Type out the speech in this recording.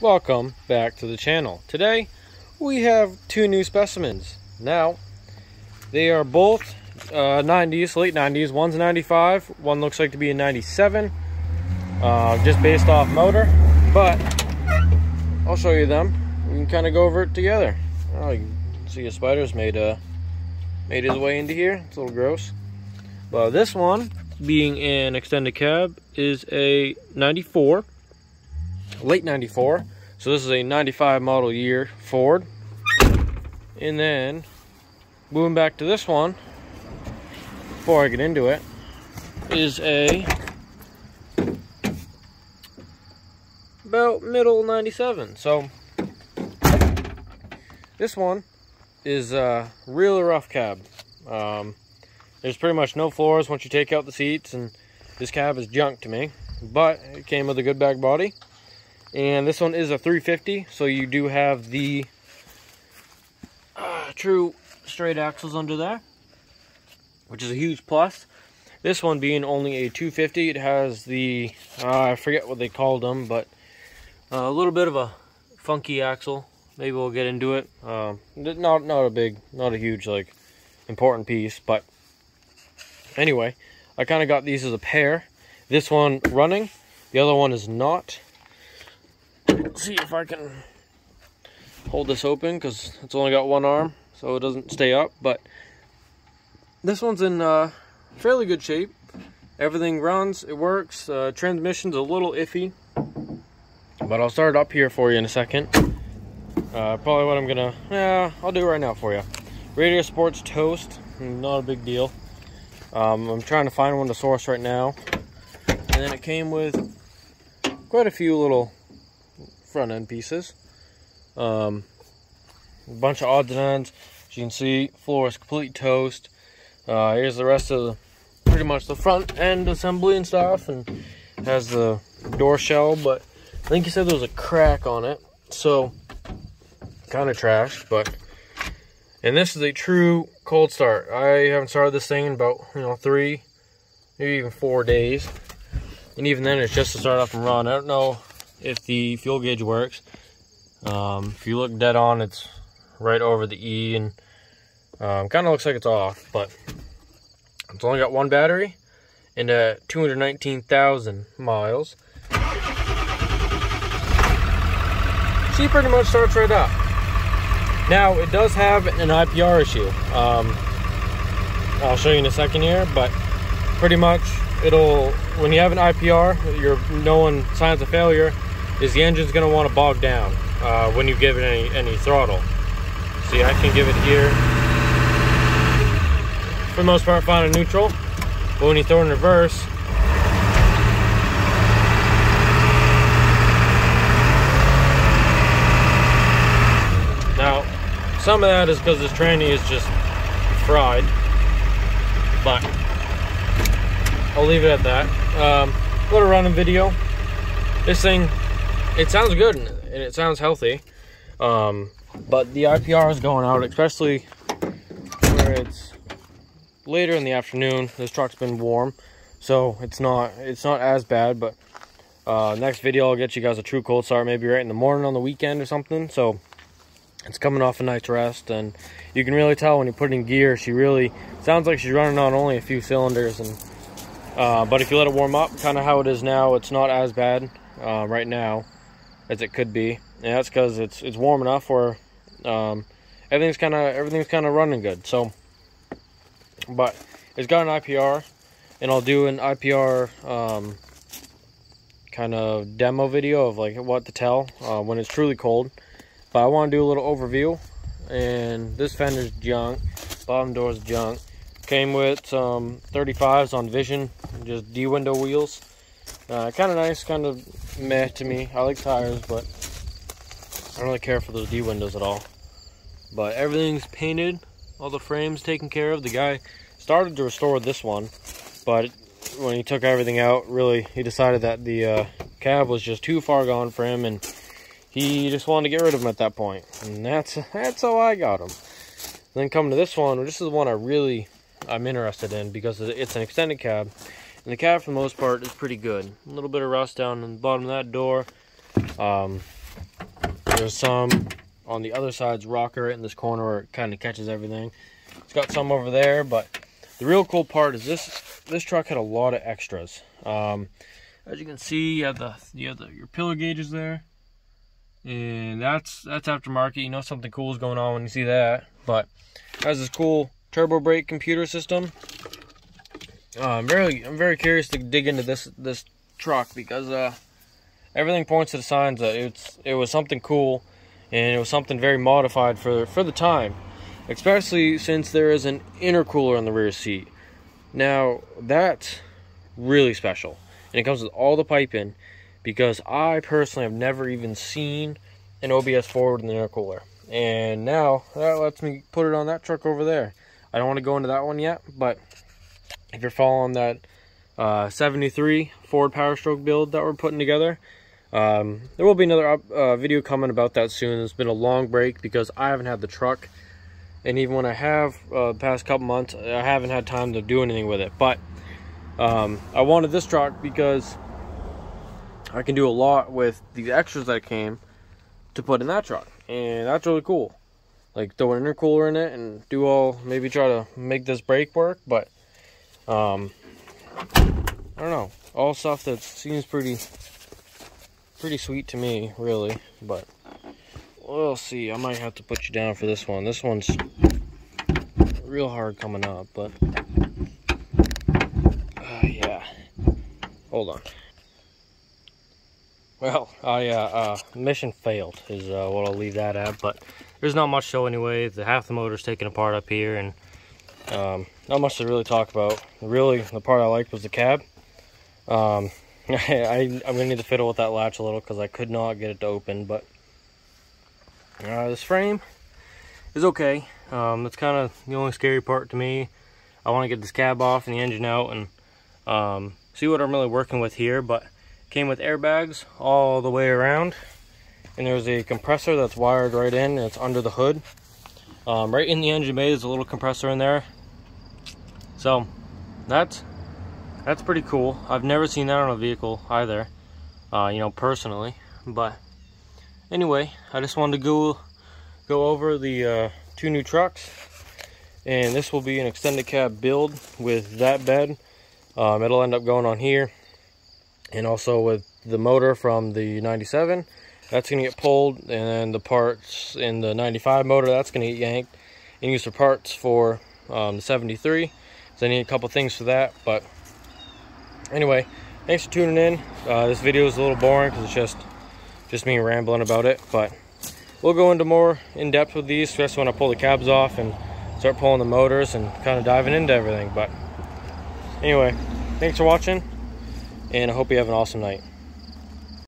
Welcome back to the channel. Today we have two new specimens. Now they are both 90s, late 90s. One's a 95, one looks like to be a 97, just based off motor, but I'll show you them. We can kind of go over it together. Oh, you can see a spider's made his way into here. It's a little gross. But this one, being an extended cab, is a 94, late 94. So this is a 95 model year Ford. And then moving back to this one, before I get into it, is a about middle 97. So this one is a really rough cab. There's pretty much no floors once you take out the seats, and this cab is junk to me, but it came with a good back body. And this one is a 350, so you do have the true straight axles under there, which is a huge plus. This one being only a 250, it has the I forget what they called them, but a little bit of a funky axle. Maybe we'll get into it. Not a huge, like, important piece, but anyway, I kind of got these as a pair. This one running, the other one is not. Let's see if I can hold this open, because it's only got one arm, so it doesn't stay up. But this one's in fairly good shape. Everything runs, it works. Transmission's a little iffy, but I'll start it up here for you in a second. Probably what I'm gonna, I'll do it right now for you. Radiator support's toast, not a big deal. I'm trying to find one to source right now. And then it came with quite a few little front end pieces. A bunch of odds and ends. As you can see, floor is complete toast. Here's the rest of pretty much the front end assembly and stuff, and it has the door shell, but I think he said there was a crack on it, so kind of trash. But and this is a true cold start. I haven't started this thing in about 3, maybe even 4 days, and even then it's just to start up and run. I don't know if the fuel gauge works. If you look dead on, it's right over the E, and kind of looks like it's off, but it's only got one battery and 219,000 miles. She pretty much starts right up. Now, it does have an IPR issue. I'll show you in a second here, but pretty much when you have an IPR, you're knowing signs of failure is the engine's going to want to bog down when you give it any throttle. See, I can give it here. For the most part, fine in neutral, but when you throw in reverse, now some of that is because this tranny is just fried, but I'll leave it at that. Little running video. This thing, it sounds good and it sounds healthy, but the IPR is going out, especially where it's later in the afternoon. This truck's been warm, so it's not as bad. But next video I'll get you guys a true cold start, maybe right in the morning on the weekend or something. So it's coming off a night's rest, and you can really tell when you put it in gear, she really sounds like she's running on only a few cylinders. And but if you let it warm up, kind of how it is now, it's not as bad right now as it could be. And that's because it's warm enough where everything's kind of running good. So, but it's got an IPR, and I'll do an IPR kind of demo video of like what to tell when it's truly cold. But I want to do a little overview. And this fender's junk, bottom door's junk. Came with some 35s on Vision, just D window wheels. Kind of nice, kind of meh to me. I like tires, but I don't really care for those D windows at all. But everything's painted, all the frames taken care of. The guy started to restore this one, but when he took everything out, really, he decided that the cab was just too far gone for him, and he just wanted to get rid of him at that point. And that's how I got him. Then coming to this one, this is the one I'm interested in because it's an extended cab. And the cab, for the most part, is pretty good. A little bit of rust down on the bottom of that door. There's some on the other side's rocker right in this corner where it kind of catches everything. It's got some over there, but the real cool part is this truck had a lot of extras. As you can see, you have your pillar gauges there, and that's aftermarket. You know something cool is going on when you see that. But it has this cool turbo brake computer system. I'm very curious to dig into this truck because everything points to the signs that it was something cool, and it was something very modified for the time, especially since there is an intercooler on the rear seat. Now that's really special, and it comes with all the piping, because I personally have never even seen an OBS forward in the intercooler, and now that lets me put it on that truck over there. I don't want to go into that one yet, but if you're following that 73 Ford Powerstroke build that we're putting together, there will be another video coming about that soon. It's been a long break because I haven't had the truck, and even when I have the past couple months, I haven't had time to do anything with it. But I wanted this truck because I can do a lot with the extras that came to put in that truck, and that's really cool. Like throw an intercooler in it and maybe try to make this brake work. But I don't know, all stuff that seems pretty sweet to me, really. But we'll see. I might have to put you down for this one. This one's real hard coming up, but yeah. Hold on. Well, mission failed is what I'll leave that at. But there's not much show anyway. Half the motor's taken apart up here, and not much to really talk about. Really, the part I liked was the cab. I'm gonna need to fiddle with that latch a little because I could not get it to open. But this frame is okay. That's kind of the only scary part to me. I want to get this cab off and the engine out and see what I'm really working with here. But it came with airbags all the way around, and there's a compressor that's wired right in, and it's under the hood. Right in the engine bay, there's a little compressor in there. So that's pretty cool. I've never seen that on a vehicle either, you know, personally. But anyway, I just wanted to go over the two new trucks, and this will be an extended cab build with that bed. It'll end up going on here, and also with the motor from the 97. That's going to get pulled, and then the parts in the 95 motor, that's going to get yanked and used for parts for the 73. So I need a couple things for that. But anyway, thanks for tuning in. This video is a little boring because it's just me rambling about it, but we'll go into more in depth with these, especially when I pull the cabs off and start pulling the motors and kind of diving into everything. But anyway, thanks for watching, and I hope you have an awesome night.